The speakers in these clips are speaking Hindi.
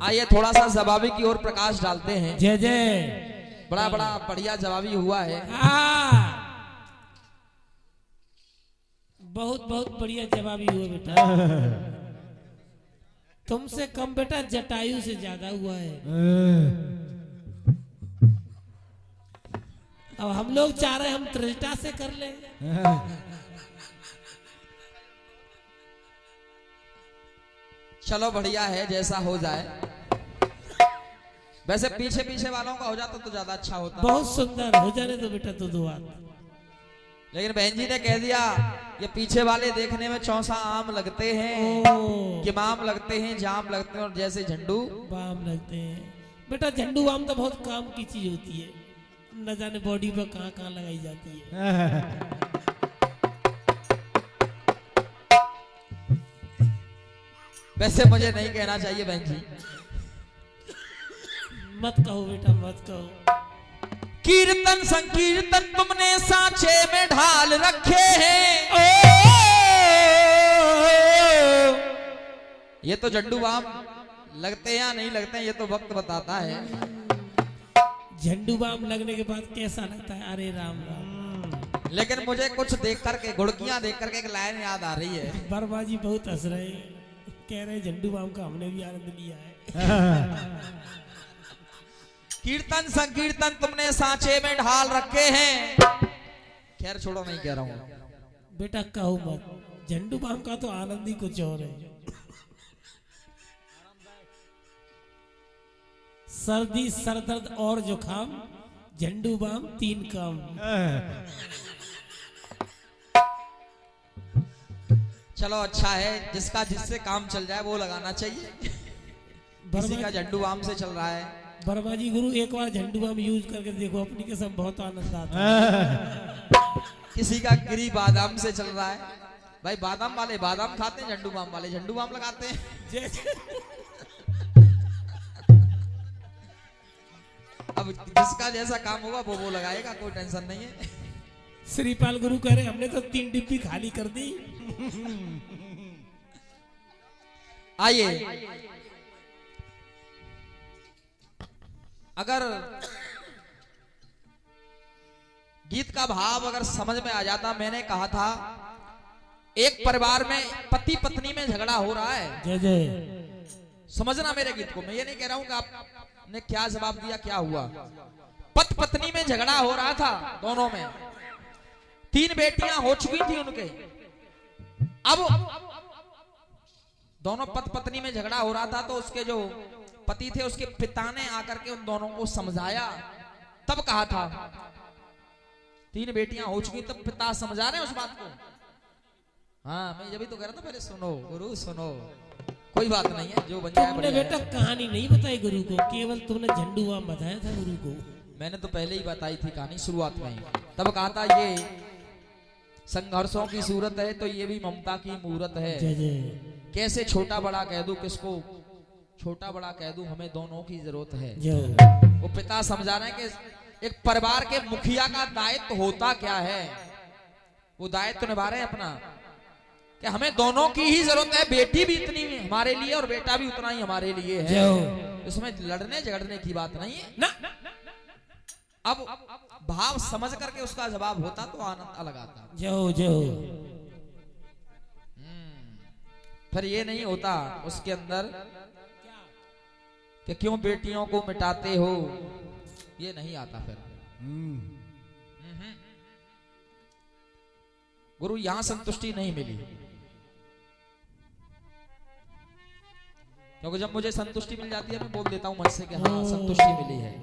आइए थोड़ा सा जवाबी की ओर प्रकाश डालते हैं। जय जय। बड़ा बड़ा बढ़िया जवाबी हुआ है। बहुत बहुत बढ़िया जवाबी हुआ बेटा। तुमसे कम बेटा जटायु से ज्यादा हुआ है। अब हम लोग चाह रहे हैं हम त्रिजटा से कर ले। चलो बढ़िया है, जैसा हो जाए। वैसे पीछे पीछे वालों का हो जाता तो ज्यादा अच्छा होता। बहुत सुंदर हो जाने तो बेटा तो दुआ। लेकिन बहन जी ने कह दिया ये पीछे वाले देखने में चौसा आम लगते हैं, किमाम लगते हैं, जाम लगते हैं और जैसे झंडू बाम लगते हैं। बेटा झंडू बाम तो बहुत काम की चीज होती है, न जाने बॉडी पर कहाँ कहाँ लगाई जाती है। वैसे मुझे नहीं कहना चाहिए बहन जी। मत कहो बेटा मत कहो। कीर्तन संकीर्तन तुमने सांचे में ढाल रखे हैं। ये तो झंडू बाम लगते हैं या नहीं लगते हैं ये तो वक्त बताता है। झंडू बाम लगने के बाद कैसा लगता है? अरे राम राम। लेकिन मुझे कुछ देख करके गुड़कियां देख करके एक लाइन याद आ रही है। बर्मा जी बहुत हंस रहे हैं, कह रहे झंडू बाम का हमने भी आनंद लिया है। कीर्तन संकीर्तन तुमने सांचे में ढाल रखे हैं। खैर छोड़ो, नहीं कह रहा हूं। बेटा कहो मत, झंडू बाम का तो आनंद ही कुछ और है। सर्दी सरदर्द और जुकाम, झंडू बाम 3 काम। चलो अच्छा है, जिसका जिससे काम चल जाए वो लगाना चाहिए। किसी का झंडू बाम से चल रहा है। वर्मा जी गुरु एक बार झंडू बाम यूज करके देखो, अपनी कसम बहुत आनंद आता है। किसी का गिरी बादाम से चल रहा है। भाई बादाम वाले बादाम खाते हैं, झंडू बाम वाले झंडू बाम लगाते हैं। अब जिसका जैसा काम होगा वो लगाएगा, कोई टेंशन नहीं है। श्रीपाल गुरु कह रहे हमने तो 3 डिब्बी खाली कर दी। आइए, अगर गीत का भाव अगर समझ में आ जाता। मैंने कहा था एक परिवार में पति पत्नी में झगड़ा हो रहा है। जय जय। समझना मेरे गीत को, मैं ये नहीं कह रहा हूं कि आपने क्या जवाब दिया क्या हुआ। पति पत्नी में झगड़ा हो रहा था, दोनों में 3 बेटियां हो चुकी थी उनके। अब दोनों पति पत्नी में झगड़ा हो रहा था तो उसके जो पति थे उसके पिता ने आकर के उन दोनों को समझाया। तब कहा था 3 बेटियां हो चुकी, तब पिता समझा रहे हैं उस बात को। हाँ मैं जब भी तो कह रहा था, पहले सुनो गुरु सुनो, कोई बात नहीं है, जो बन जाए तुमने बेटा कहानी नहीं बताई गुरु को, केवल तुमने झंडू बाम बताया था गुरु को। मैंने तो पहले ही बताई थी कहानी शुरुआत में ही। तब कहा था ये संघर्षों की सूरत है तो ये भी ममता की मूरत है। जय जय। कैसे छोटा बड़ा कह दूं, किसको छोटा बड़ा कह दूं, हमें दोनों की जरूरत है। वो पिता समझा रहे हैं कि एक परिवार के मुखिया का दायित्व होता क्या है। वो दायित्व निभा रहे हैं अपना कि हमें दोनों की ही जरूरत है। बेटी भी इतनी हमारे लिए और बेटा भी उतना ही हमारे लिए है। इसमें लड़ने झगड़ने की बात नहीं है ना। अब भाव समझ करके उसका जवाब होता तो आनंद अलग आता। जाओ जाओ। फिर ये नहीं होता उसके अंदर कि क्यों बेटियों को मिटाते हो, ये नहीं आता फिर। गुरु यहां संतुष्टि नहीं मिली, क्योंकि जब मुझे संतुष्टि मिल जाती है मैं बोल देता हूं मन से कि हाँ संतुष्टि मिली है।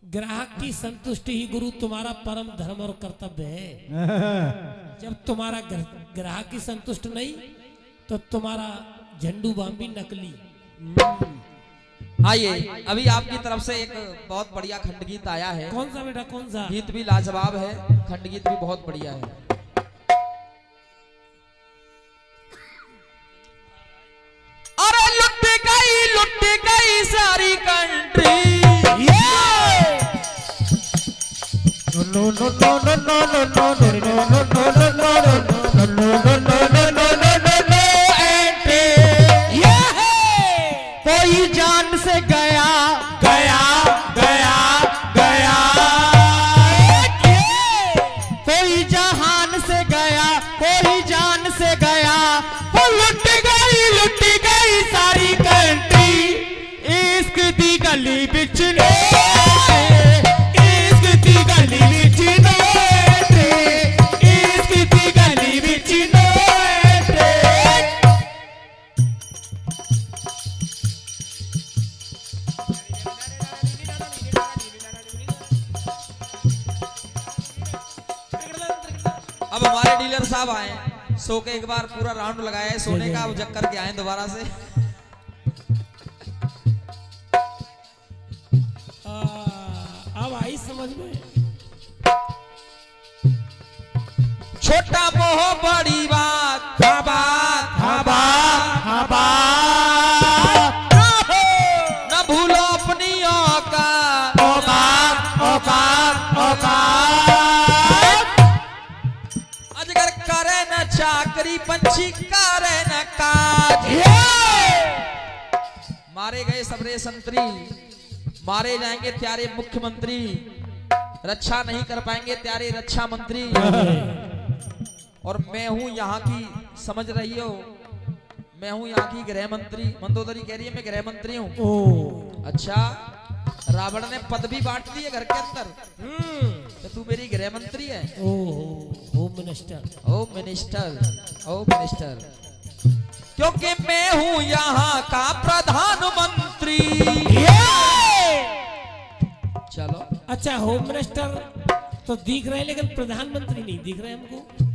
ग्राहक की संतुष्टि ही गुरु तुम्हारा परम धर्म और कर्तव्य है। जब तुम्हारा ग्राहक की संतुष्ट नहीं तो तुम्हारा झंडू बाम भी नकली। आइए अभी आपकी तरफ से एक बहुत बढ़िया खंड गीत आया है। कौन सा बेटा कौन सा? गीत भी लाजवाब है, खंड गीत भी बहुत बढ़िया है। अरे लुट गई सारी country. No no no no no no no no no no no no no no no dealer साहब आए, सो के एक बार पूरा राउंड लगाया है सोने का, अब जग करके आए दोबारा से। अब आई समझ में। छोटा मोह बड़ी बात, न भूलो अपनी अजगर करे न चाकरी, पंछी करे न काज। मारे गए सबरे संतरी, मारे जाएंगे त्यारे मुख्यमंत्री, रक्षा नहीं कर पाएंगे त्यारे रक्षा मंत्री। और मैं हूं यहाँ की, समझ रही हो, मैं हूं यहाँ की गृह मंत्री। मंदोदरी कह रही है मैं गृह मंत्री हूँ। अच्छा, रावण ने पद भी बांट दी है घर के अंदर, तो तू मेरी गृह मंत्री है। Home minister, home minister, home minister, क्योंकि मैं हूं यहाँ का प्रधानमंत्री। चलो अच्छा, होम मिनिस्टर तो दिख रहे लेकिन प्रधानमंत्री नहीं दिख रहे हमको।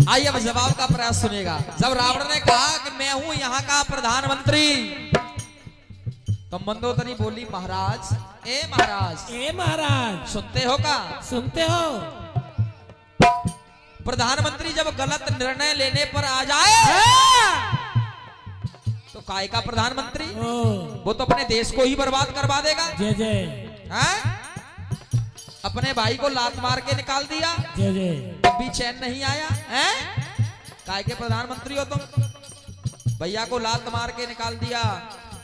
आइए अब जवाब का प्रयास सुनेगा। जब रावण ने कहा कि मैं हूं यहाँ का प्रधानमंत्री, तो मंदोदरी बोली महाराज, ए महाराज सुनते हो का? सुनते हो? प्रधानमंत्री जब गलत निर्णय लेने पर आ जाए तो काय का प्रधानमंत्री? वो तो अपने देश को ही बर्बाद करवा देगा। जय जय। अपने भाई को लात मार के निकाल दिया, जय जय, तब भी चैन नहीं आया है। काय के प्रधानमंत्री हो तुम? भैया को लात मार के निकाल दिया,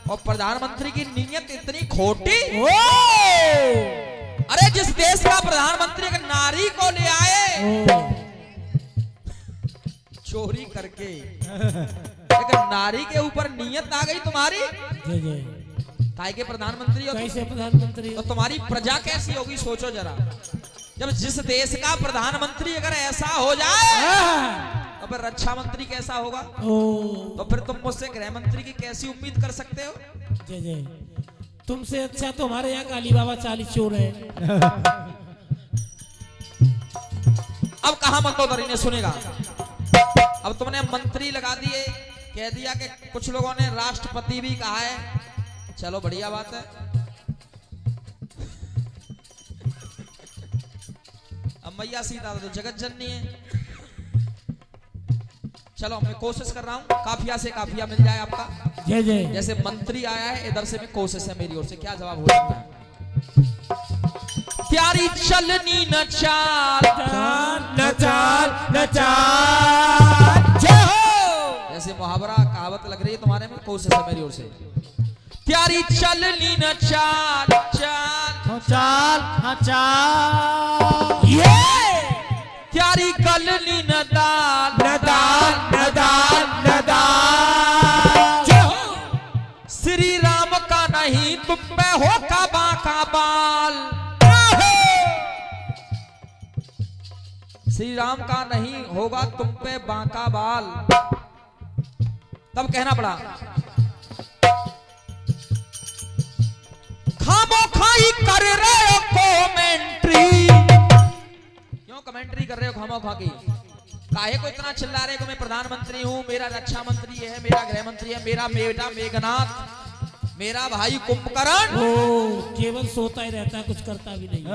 और प्रधानमंत्री की नीयत इतनी खोटी। अरे जिस देश का प्रधानमंत्री एक नारी को ले आए चोरी करके, एक नारी के ऊपर नीयत आ गई तुम्हारी। जय जय। काय के प्रधानमंत्री हो? कैसे प्रधानमंत्री हो? तो तुम्हारी प्रजा कैसी होगी सोचो जरा। जब जिस देश का प्रधानमंत्री अगर ऐसा हो जाए तो फिर रक्षा मंत्री कैसा होगा? तो फिर तुम मुझसे गृह मंत्री की कैसी उम्मीद कर सकते हो? जय जय। तुमसे अच्छा तो हमारे यहाँ काली बाबा 40 चोर है। अब कहा मंदोदरी ने सुनेगा। अब तुमने मंत्री लगा दिए, कह दिया कि कुछ लोगों ने राष्ट्रपति भी कहा है, चलो बढ़िया बात है। अब मैया सीता तो जगत जननी है। चलो मैं कोशिश कर रहा हूं काफिया से काफिया मिल जाए आपका। जय जय। जैसे मंत्री आया है इधर से भी कोशिश है मेरी ओर से, क्या जवाब हो सकता है? प्यारी चलनी न चाल, न चाल, न चाल, जय हो। जैसे मुहावरा कहावत लग रही है तुम्हारे में, कोशिश है मेरी ओर से। प्यारी चलनी न चाल, चाल, चाल, चाल, प्यारी गलनी न दाल, न दाल, न दाल, न दाल। श्री राम का नहीं तुम पे हो का बाका बाल। श्री राम का नहीं होगा तुम पे बाका बाल। तब कहना पड़ा खामोखाई कर रहे हो कमेंट्री। क्यों कमेंट्री कर रहे हो खामोखा की? काहे को इतना चिल्ला रहे हो? मैं प्रधानमंत्री हूँ, मेरा रक्षा मंत्री है, मेरा गृह मंत्री है, मेरा बेटा मेघनाथ, मेरा भाई कुंभकर्ण। केवल सोता ही रहता, कुछ करता भी नहीं।